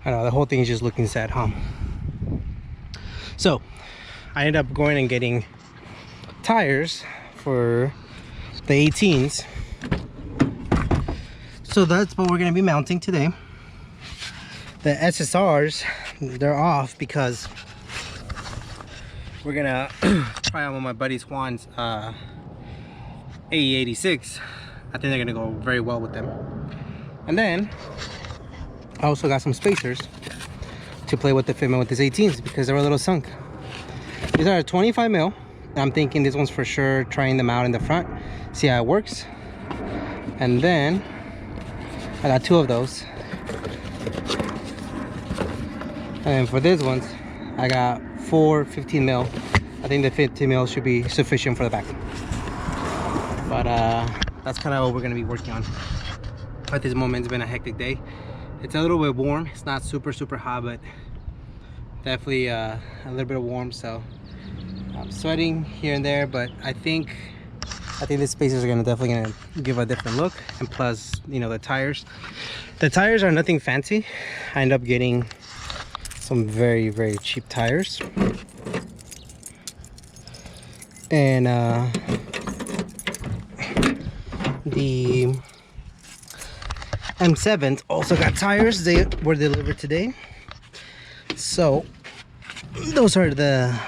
I know the whole thing is just looking sad, huh? So I ended up going and getting tires for the 18s. So that's what we're going to be mounting today. The SSRs, they're off because we're gonna try on one of my buddy Juan's AE86. I think they're gonna go very well with them. And then I also got some spacers to play with the fitment with these 18s because they're a little sunk. These are 25 mil. I'm thinking this one's for sure trying them out in the front, see how it works. And then I got 2 of those. And for these ones, I got 4 15 mil. I think the 15 mil should be sufficient for the back. But that's kind of what we're gonna be working on. At this moment, it's been a hectic day. It's a little bit warm. It's not super hot, but definitely a little bit warm. So I'm sweating here and there, but I think the spacers are definitely gonna give a different look. And plus, you know, the tires are nothing fancy. I end up getting some very cheap tires, and the M7s also got tires. They were delivered today, so those are the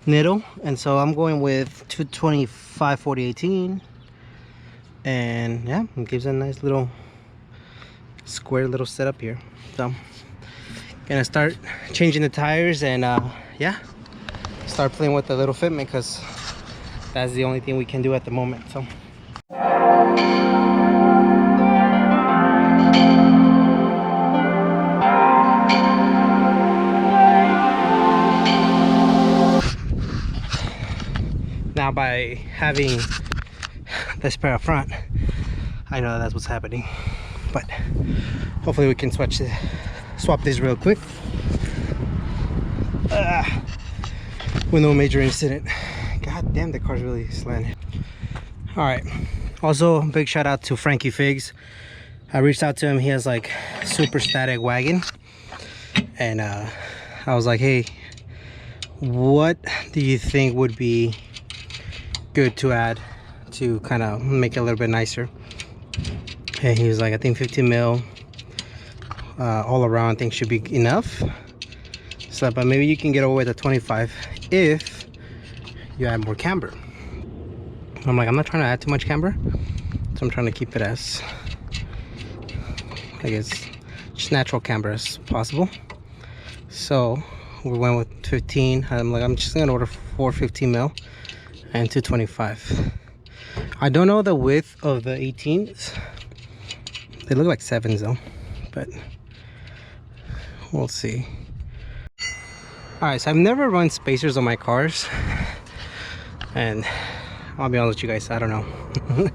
Nitto, and so I'm going with 225 4018, and yeah, it gives a nice little square little setup here. So gonna start changing the tires and yeah, start playing with the little fitment because that's the only thing we can do at the moment. So now, by having the spare up front, I know that's what's happening, but hopefully we can swap this real quick with no major incident. God damn, the car's really slanted. All right, also big shout out to Frankie Figs. I reached out to him. He has like super static wagon, and I was like, hey, what do you think would be good to add to kind of make it a little bit nicer? And he was like, I think 15 mil all around, I think should be enough. So, but maybe you can get away with a 25 if you add more camber. I'm like, I'm not trying to add too much camber, so I'm trying to keep it as, I guess, just natural camber as possible. So we went with 15. I'm like, I'm just gonna order 4 15 mil and 225. I don't know the width of the 18s. They look like 7s though, but we'll see. All right, so I've never run spacers on my cars, and I'll be honest with you guys, I don't know. It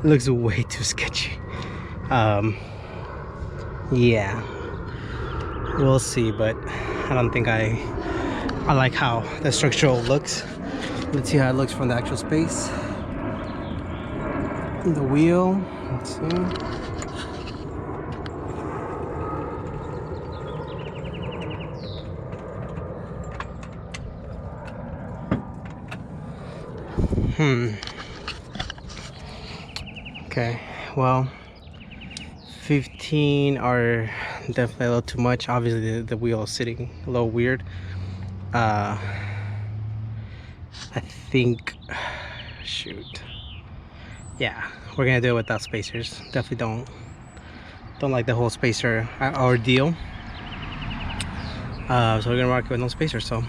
looks way too sketchy. Yeah, we'll see, but I don't think I like how the structural looks. Let's see how it looks from the actual space. The wheel, let's see. Okay, well, 15 are definitely a little too much. Obviously the wheel is sitting a little weird. I think, shoot, yeah, we're gonna do it without spacers. Definitely don't like the whole spacer ordeal. So we're gonna rock it with no spacers. So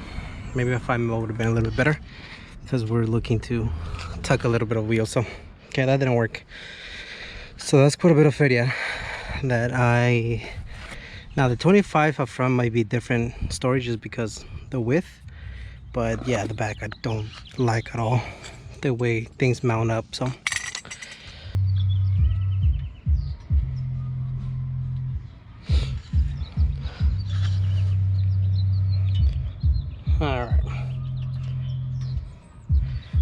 maybe a 5 mil would have been a little bit better, because we're looking to tuck a little bit of wheel. So okay, that didn't work. So that's quite a bit of feria that now the 25 up front might be different storage just because the width, but yeah, the back I don't like at all the way things mount up. So all right,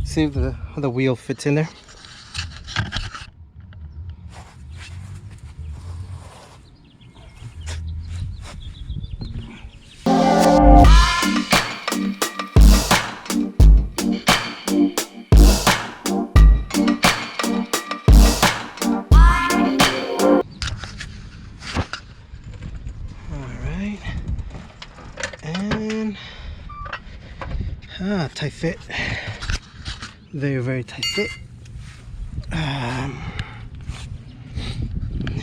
see if the wheel fits in there. Tight fit. Very, very tight fit.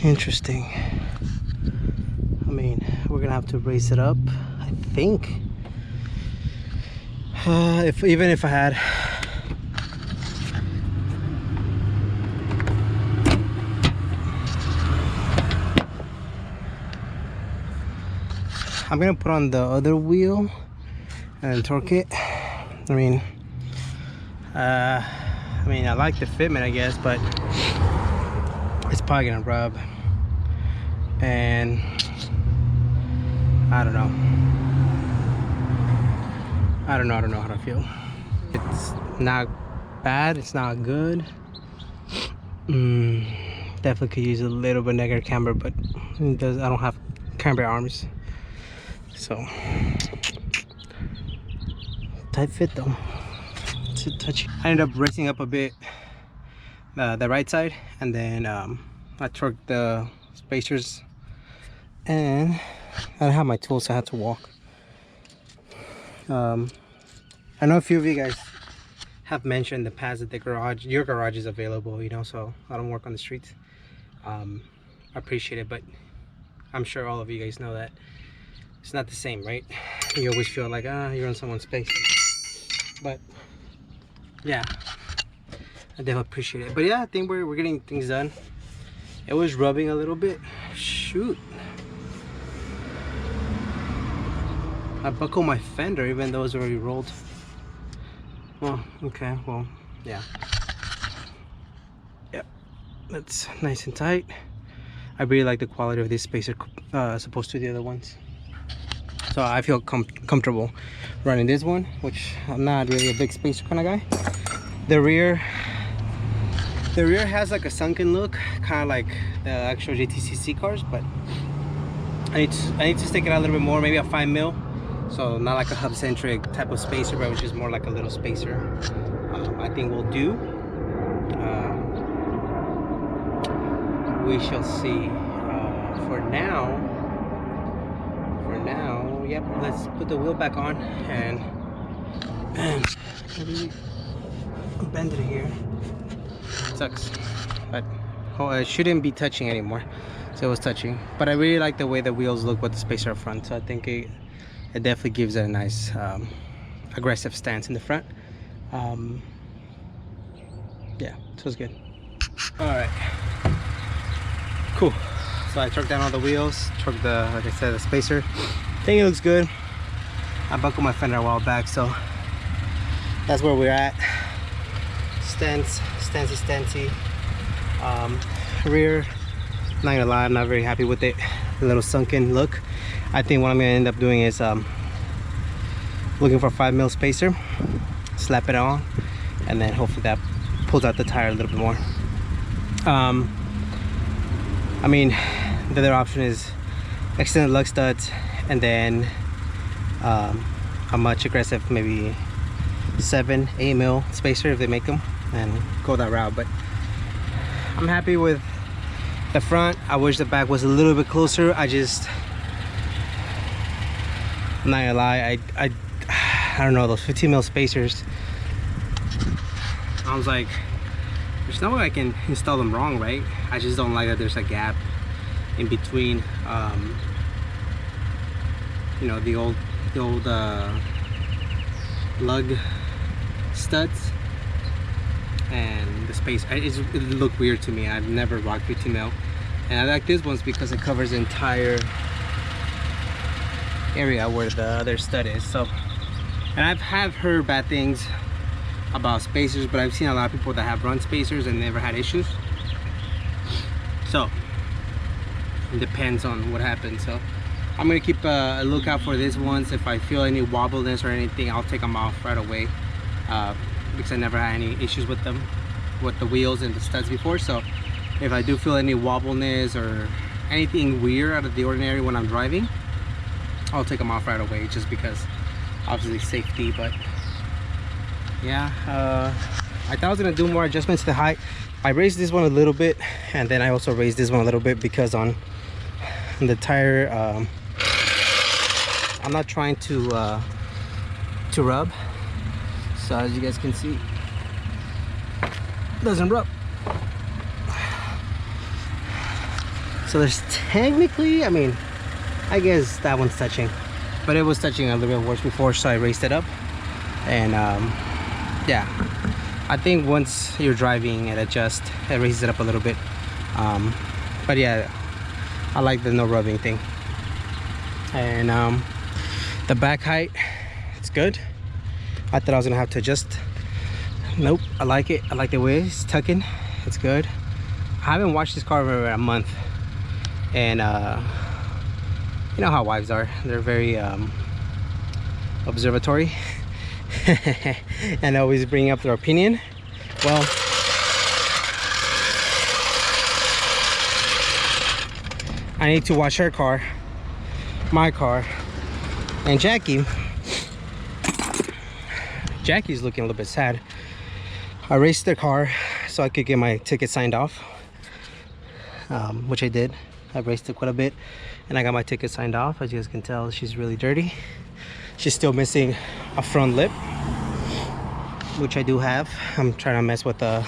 Interesting. I mean, we're gonna have to raise it up, I think. Even if I had, I'm gonna put on the other wheel and torque it. I mean, I like the fitment, I guess, but it's probably gonna rub, and I don't know how to feel. It's not bad, it's not good. Definitely could use a little bit negative camber, but I don't have camber arms, so tight fit though. It's a touchy. I ended up raising up a bit the right side, and then I torqued the spacers, and I don't have my tools, so I had to walk. I know a few of you guys have mentioned in the past that your garage is available, you know, so I don't work on the streets. I appreciate it, but I'm sure all of you guys know that it's not the same, right? You always feel like, you're in someone's space. But yeah, I definitely appreciate it. But yeah, I think we're getting things done. It was rubbing a little bit. Shoot, I buckled my fender even though it's already rolled. Well, okay, well, yeah. Yep, that's nice and tight. I really like the quality of this spacer as opposed to the other ones. So I feel comfortable running this one, which I'm not really a big spacer kind of guy. The rear has like a sunken look, kind of like the actual GTCC cars, but I need to stick it out a little bit more, maybe a 5 mil. So not like a hub centric type of spacer, but which is more like a little spacer. I think we'll do. We shall see. For now, yep, let's put the wheel back on and maybe bend it here. Sucks, but it shouldn't be touching anymore. So it was touching, but I really like the way the wheels look with the spacer up front. So I think it definitely gives it a nice aggressive stance in the front. Yeah, so it's good. All right, cool. So I torqued down all the wheels, torqued the, like I said, the spacer. I think it looks good. I buckled my fender a while back, so that's where we're at. Stancy. Rear, not gonna lie, I'm not very happy with it. A little sunken look. I think what I'm gonna end up doing is looking for a 5 mil spacer, slap it on, and then hopefully that pulls out the tire a little bit more. I mean, the other option is extended lug studs, and then a much aggressive, maybe 7-8 mil spacer if they make them, and go that route. But I'm happy with the front. I wish the back was a little bit closer. I'm not gonna lie, I don't know, those 15 mil spacers, I was like, there's no way I can install them wrong, right? I just don't like that there's a gap in between, you know, the old lug studs and the space. It looked weird to me. I've never rocked 15 mil, and I like this one's because it covers the entire area where the other stud is. So, and have heard bad things about spacers, but I've seen a lot of people that have run spacers and never had issues. So it depends on what happens. So I'm gonna keep a lookout for these ones. If I feel any wobbliness or anything, I'll take them off right away, because I never had any issues with them, with the wheels and the studs before. So if I do feel any wobbliness or anything weird out of the ordinary when I'm driving, I'll take them off right away, just because obviously safety. But yeah, I thought I was gonna do more adjustments to the height. I raised this one a little bit, and then I also raised this one a little bit because on the tire, I'm not trying to rub. So as you guys can see, doesn't rub. So there's technically, I mean, I guess that one's touching, but it was touching a little bit worse before, so I raised it up. And yeah, I think once you're driving it adjusts, it raises it up a little bit. But yeah, I like the no rubbing thing. And the back height, it's good. I thought I was gonna have to adjust. Nope, I like it. I like the way it's tucking. It's good. I haven't washed this car for a month, and you know how wives are. They're very observatory and always bring up their opinion. Well, I need to wash her car, my car, and Jackie's looking a little bit sad. I raced the car so I could get my ticket signed off, which I did. I raced it quite a bit and I got my ticket signed off. As you guys can tell, she's really dirty. She's still missing a front lip, which I do have. I'm trying to mess with the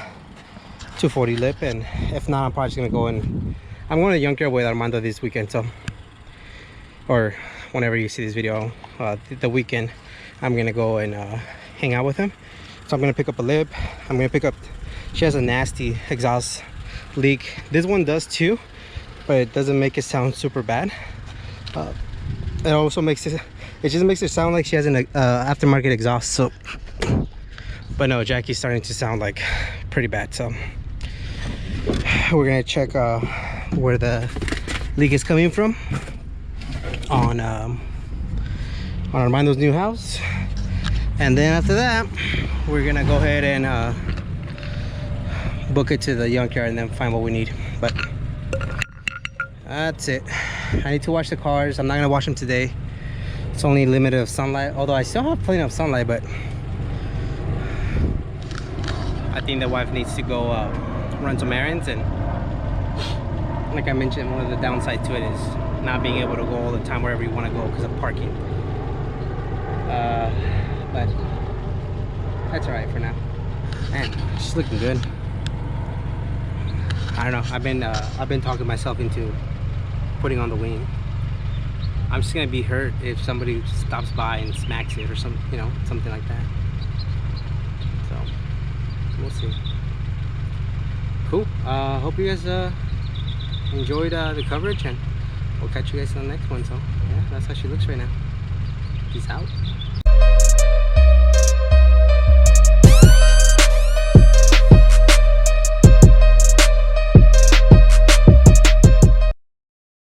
240 lip, and if not, I'm probably just gonna go and I'm going to Junkyard with Armando this weekend. So, or whenever you see this video, the weekend, I'm gonna go and hang out with him. So I'm gonna pick up a lip. I'm gonna pick up, she has a nasty exhaust leak. This one does too, but it doesn't make it sound super bad. It also makes it just makes it sound like she has an aftermarket exhaust. So, but no, Jackie's starting to sound like pretty bad. So we're gonna check where the leak is coming from on Armando's new house. And then after that, we're gonna go ahead and book it to the junkyard and then find what we need. But that's it. I need to wash the cars. I'm not gonna wash them today. It's only limited of sunlight, although I still have plenty of sunlight, but I think the wife needs to go run some errands. And like I mentioned, one of the downsides to it is not being able to go all the time wherever you want to go because of parking. But that's all right for now. Man, she's looking good. I don't know. I've been talking myself into putting on the wing. I'm just gonna be hurt if somebody stops by and smacks it or something, you know, something like that. So we'll see. Cool. Hope you guys enjoyed the coverage, and we'll catch you guys in the next one. So yeah, that's how she looks right now. Peace out.